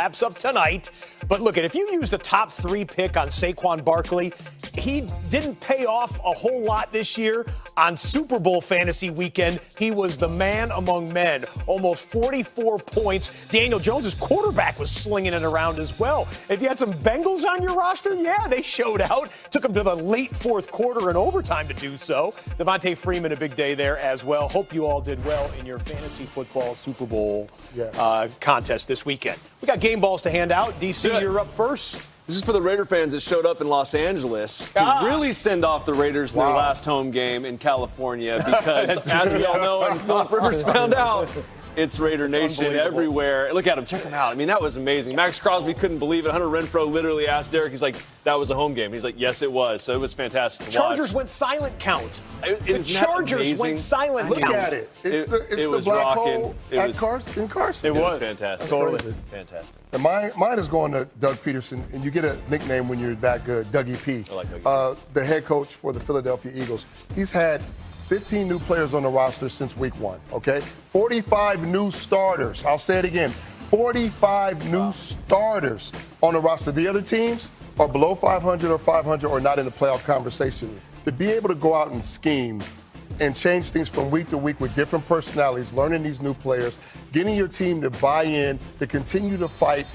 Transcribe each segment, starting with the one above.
wraps up tonight. But look, if you used a top 3 pick on Saquon Barkley, he didn't pay off a whole lot this year. On Super Bowl fantasy weekend, he was the man among men. Almost 44 points. Daniel Jones' quarterback was slinging it around as well. If you had some Bengals on your roster, yeah, they showed out. Took them to the late fourth quarter and overtime to do so. Devontae Freeman, a big day there as well. Hope you all did well in your fantasy football Super Bowl contest this weekend. We got game balls to hand out. DC, you're up first. This is for the Raider fans that showed up in Los Angeles to really send off the Raiders in their last home game in California because, as we all know, and Philip Rivers found out, it's Raider Nation everywhere. Look at him. Check him out. I mean, that was amazing. Max Crosby couldn't believe it. Hunter Renfrow literally asked Derek, he's like, that was a home game. He's like, yes, it was. So it was fantastic to watch. Chargers went silent count. The Chargers went silent count. Look at it. It's the black hole in Carson. It was fantastic. Totally fantastic. And mine is going to Doug Peterson, and you get a nickname when you're that good, Dougie P. I like Dougie P. The head coach for the Philadelphia Eagles. He's had 15 new players on the roster since week 1, okay? 45 new starters. I'll say it again. 45 new starters on the roster. The other teams are below 500 or 500 or not in the playoff conversation. To be able to go out and scheme and change things from week to week with different personalities, learning these new players, getting your team to buy in, to continue to fight,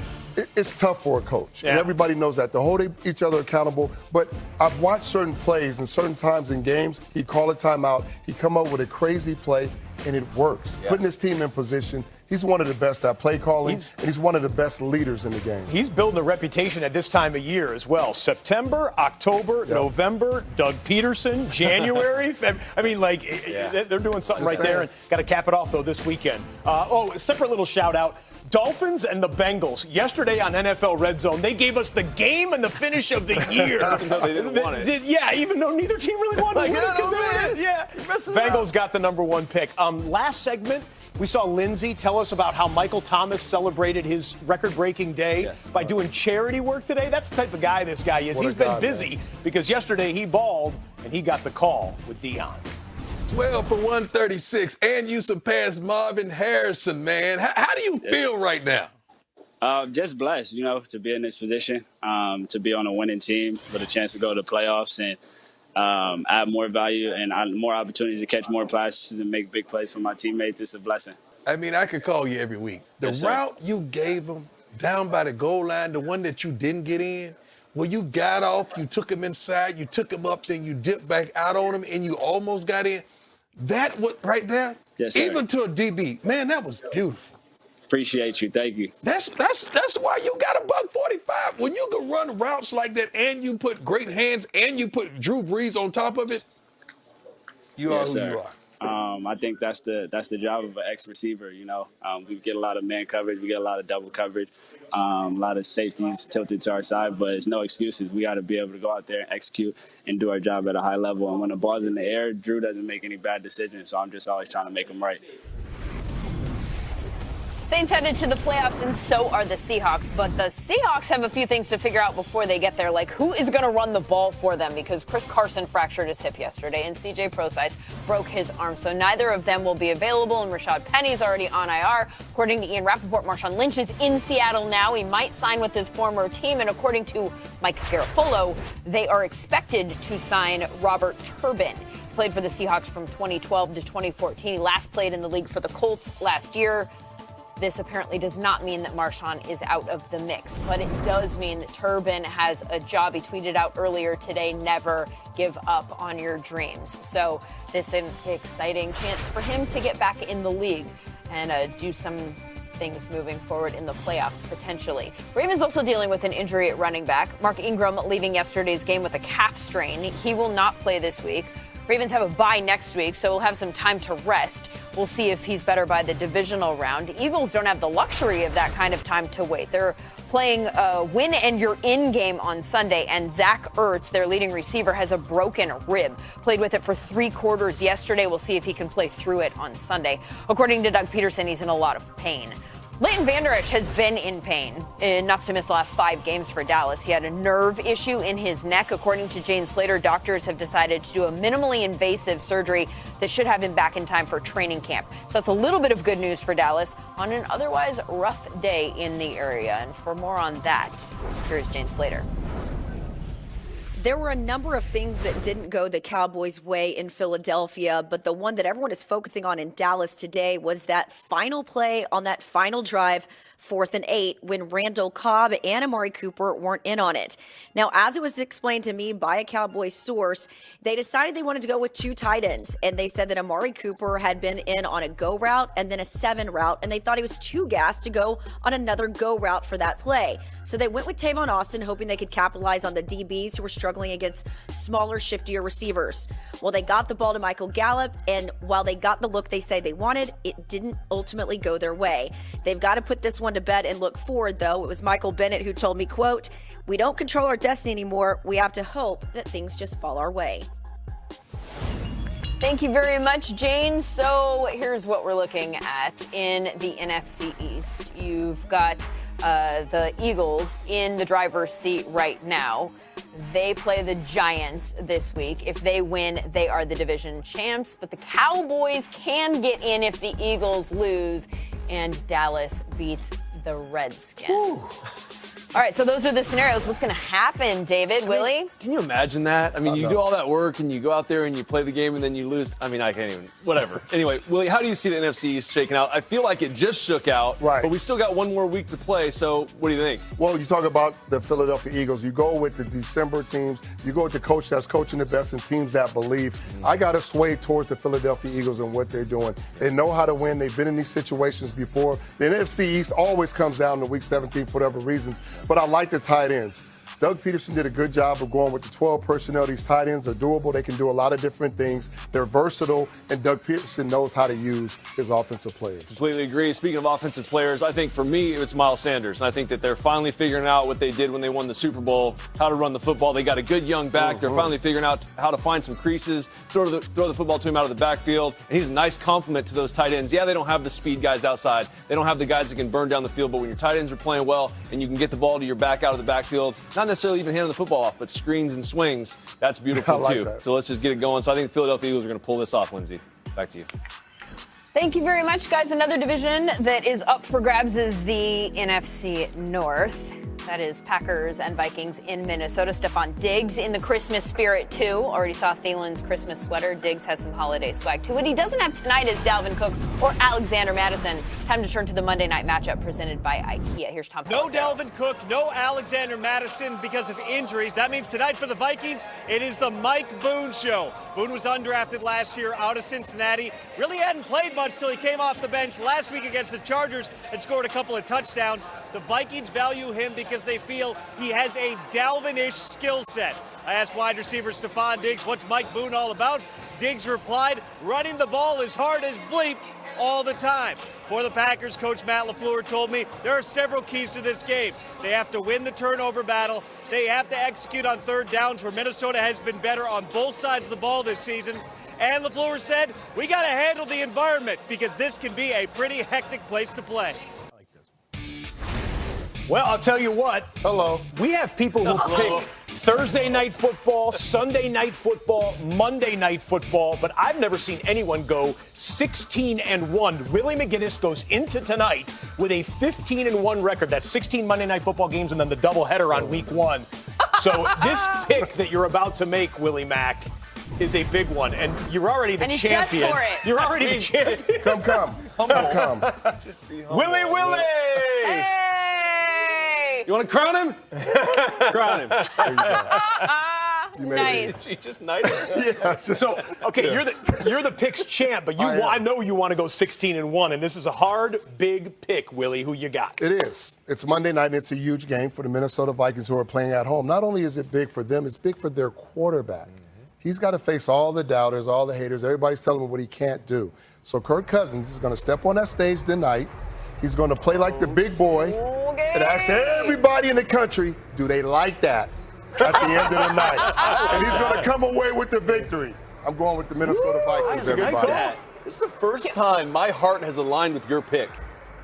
it's tough for a coach. And everybody knows that, to hold each other accountable. But I've watched certain plays and certain times in games, he'd call a timeout, he'd come up with a crazy play, and it works. Putting his team in position. He's one of the best at play calling, and he's one of the best leaders in the game. He's building a reputation at this time of year as well. September, October, November, Doug Peterson, January. I mean, they're doing something there. And got to cap it off, though, this weekend. A separate little shout-out. Dolphins and the Bengals. Yesterday on NFL Red Zone, they gave us the game and the finish of the year. Even though they didn't want it. Even though neither team really wanted it. Bengals got the number 1 pick. Last segment, we saw Lindsay tell us about how Michael Thomas celebrated his record-breaking day by doing charity work today. That's the type of guy this guy is. He's been busy because yesterday he balled and he got the call with Dion. 12 for 136, and you surpassed Marvin Harrison, man. How do you feel right now? Just blessed, to be in this position, to be on a winning team with a chance to go to the playoffs and add more value and more opportunities to catch more passes and make big plays for my teammates. It's a blessing. I mean, I could call you every week. The route you gave them down by the goal line, the one that you didn't get in, where you got off, you took him inside, you took him up, then you dipped back out on him, and you almost got in. That was right there, even to a DB, man, that was beautiful. Appreciate you. Thank you. That's why you got a $145. When you can run routes like that and you put great hands and you put Drew Brees on top of it, you are who you are. I think that's the job of an ex-receiver, We get a lot of man coverage. We get a lot of double coverage. A lot of safeties tilted to our side, but it's no excuses. We got to be able to go out there and execute and do our job at a high level. And when the ball's in the air, Drew doesn't make any bad decisions, so I'm just always trying to make them right. Saints headed to the playoffs, and so are the Seahawks. But the Seahawks have a few things to figure out before they get there, like who is going to run the ball for them, because Chris Carson fractured his hip yesterday, and C.J. Prosise broke his arm. So neither of them will be available, and Rashad Penny's already on IR. According to Ian Rappaport, Marshawn Lynch is in Seattle now. He might sign with his former team, and according to Mike Garafolo, they are expected to sign Robert Turbin. He played for the Seahawks from 2012 to 2014. He last played in the league for the Colts last year. This apparently does not mean that Marshawn is out of the mix, but it does mean that Turbin has a job. He tweeted out earlier today, never give up on your dreams. So this is an exciting chance for him to get back in the league and do some things moving forward in the playoffs, potentially. Ravens also dealing with an injury at running back. Mark Ingram leaving yesterday's game with a calf strain. He will not play this week. Ravens have a bye next week, so we'll have some time to rest. We'll see if he's better by the divisional round. Eagles don't have the luxury of that kind of time to wait. They're playing a win and you're in game on Sunday, and Zach Ertz, their leading receiver, has a broken rib. Played with it for 3 quarters yesterday. We'll see if he can play through it on Sunday. According to Doug Peterson, he's in a lot of pain. Leighton Vander Esch has been in pain, enough to miss the last 5 games for Dallas. He had a nerve issue in his neck. According to Jane Slater, doctors have decided to do a minimally invasive surgery that should have him back in time for training camp. So that's a little bit of good news for Dallas on an otherwise rough day in the area. And for more on that, here's Jane Slater. There were a number of things that didn't go the Cowboys' way in Philadelphia, but the one that everyone is focusing on in Dallas today was that final play on that final drive, 4th and 8, when Randall Cobb and Amari Cooper weren't in on it. Now, as it was explained to me by a Cowboys source, they decided they wanted to go with 2 tight ends, and they said that Amari Cooper had been in on a go route and then a 7 route, and they thought he was too gassed to go on another go route for that play. So they went with Tavon Austin, hoping they could capitalize on the DBs who were struggling against smaller, shiftier receivers. Well, they got the ball to Michael Gallup, and while they got the look they say they wanted, it didn't ultimately go their way. They've got to put this one to bed and look forward, though. It was Michael Bennett who told me, quote, "We don't control our destiny anymore. We have to hope that things just fall our way." Thank you very much, Jane. So here's what we're looking at in the NFC East. You've got the Eagles in the driver's seat right now. They play the Giants this week. If they win, they are the division champs. But the Cowboys can get in if the Eagles lose and Dallas beats the Redskins. Ooh. All right, so those are the scenarios. What's going to happen, David, Willie? Can you imagine that? I mean, you do all that work and you go out there and you play the game and then you lose. I mean, I can't even, whatever. Anyway, Willie, how do you see the NFC East shaking out? I feel like it just shook out, but we still got one more week to play. So what do you think? Well, you talk about the Philadelphia Eagles. You go with the December teams. You go with the coach that's coaching the best and teams that believe. I got to sway towards the Philadelphia Eagles and what they're doing. They know how to win. They've been in these situations before. The NFC East always comes down to week 17 for whatever reasons. But I like the tight ends. Doug Peterson did a good job of going with the 12 personnel. These tight ends are doable. They can do a lot of different things. They're versatile, and Doug Peterson knows how to use his offensive players. Completely agree. Speaking of offensive players, I think for me, it's Miles Sanders. And I think that they're finally figuring out what they did when they won the Super Bowl, how to run the football. They got a good young back. They're finally figuring out how to find some creases, throw the football to him out of the backfield. And he's a nice complement to those tight ends. Yeah, they don't have the speed guys outside. They don't have the guys that can burn down the field. But when your tight ends are playing well and you can get the ball to your back out of the backfield, not necessarily even handing the football off, but screens and swings, that's beautiful too. So let's just get it going. So I think the Philadelphia Eagles are going to pull this off, Lindsay. Back to you. Thank you very much, guys. Another division that is up for grabs is the NFC North. That is Packers and Vikings in Minnesota. Stephon Diggs in the Christmas spirit, too. Already saw Thielen's Christmas sweater. Diggs has some holiday swag, too. What he doesn't have tonight is Dalvin Cook or Alexander Madison. Time to turn to the Monday night matchup presented by IKEA. Here's Tom. No Dalvin Cook, no Alexander Madison because of injuries. That means tonight for the Vikings, it is the Mike Boone show. Boone was undrafted last year out of Cincinnati. Really hadn't played much till he came off the bench last week against the Chargers and scored a couple of touchdowns. The Vikings value him because they feel he has a Dalvin-ish skill set. I asked wide receiver Stephon Diggs, what's Mike Boone all about? Diggs replied, running the ball as hard as bleep all the time. For the Packers, Coach Matt LaFleur told me there are several keys to this game. They have to win the turnover battle. They have to execute on third downs, where Minnesota has been better on both sides of the ball this season. And LaFleur said, we got to handle the environment because this can be a pretty hectic place to play. Well, I'll tell you what. Hello. We have people who pick Thursday night football, Sunday night football, Monday night football, but I've never seen anyone go 16-1. Willie McGinest goes into tonight with a 15-1 record. That's 16 Monday night football games and then the doubleheader on week 1. So this pick that you're about to make, Willie Mack, is a big one, and you're already the champion. For it. You're already the champion. Come. Just be humble. Willie! Hey! You want to crown him? Crown him. Nice. He just knighted him. Yeah, So, okay, you're the picks champ, but I know you want to go 16-1, and this is a hard, big pick, Willie. Who you got? It is. It's Monday night, and it's a huge game for the Minnesota Vikings who are playing at home. Not only is it big for them, it's big for their quarterback. He's got to face all the doubters, all the haters. Everybody's telling him what he can't do. So Kirk Cousins is going to step on that stage tonight. He's going to play like the big boy and ask everybody in the country, do they like that at the end of the night? And he's going to come away with the victory. I'm going with the Minnesota Vikings, everybody. This is the first time my heart has aligned with your pick.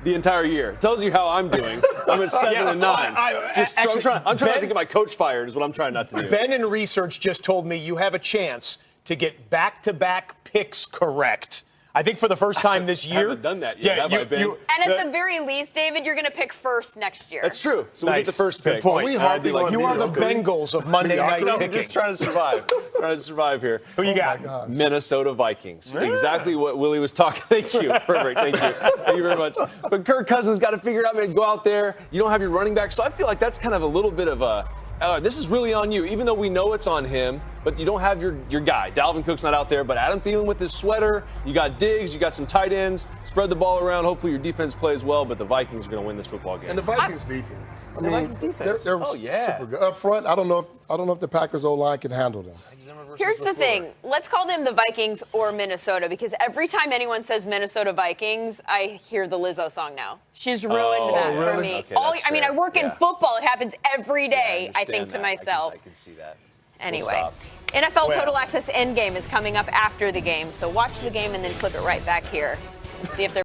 the entire year. Tells you how I'm doing. I'm at 7 and 9. I'm trying not to get my coach fired is what I'm trying not to do. Ben in research just told me you have a chance to get back-to-back picks correct. I think for the first time this year. I haven't done that yet, have I, Ben? And at the very least, David, you're going to pick first next year. That's true. So we get the first pick. Good point. You are the Bengals of Monday night picking. I'm just trying to survive here. Who you got? Minnesota Vikings. Exactly what Willie was talking. Thank you. Perfect. Thank you. Thank you very much. But Kirk Cousins got to figure it out. Go out there. You don't have your running back. So I feel like that's kind of a little bit of a this is really on you, even though we know it's on him, but you don't have your guy. Dalvin Cook's not out there, but Adam Thielen with his sweater, you got Diggs, you got some tight ends, spread the ball around. Hopefully your defense plays well, but the Vikings are going to win this football game. And the Vikings defense. The Vikings defense. They're super good. Up front, I don't know if the Packers O-line can handle them. Here's the thing. Let's call them the Vikings or Minnesota, because every time anyone says Minnesota Vikings, I hear the Lizzo song now. She's ruined that for me. Okay, I work in football. It happens every day, I think to myself. I can see that. Anyway, NFL Total Access Endgame is coming up after the game, so watch the game and then flip it right back here and see if they're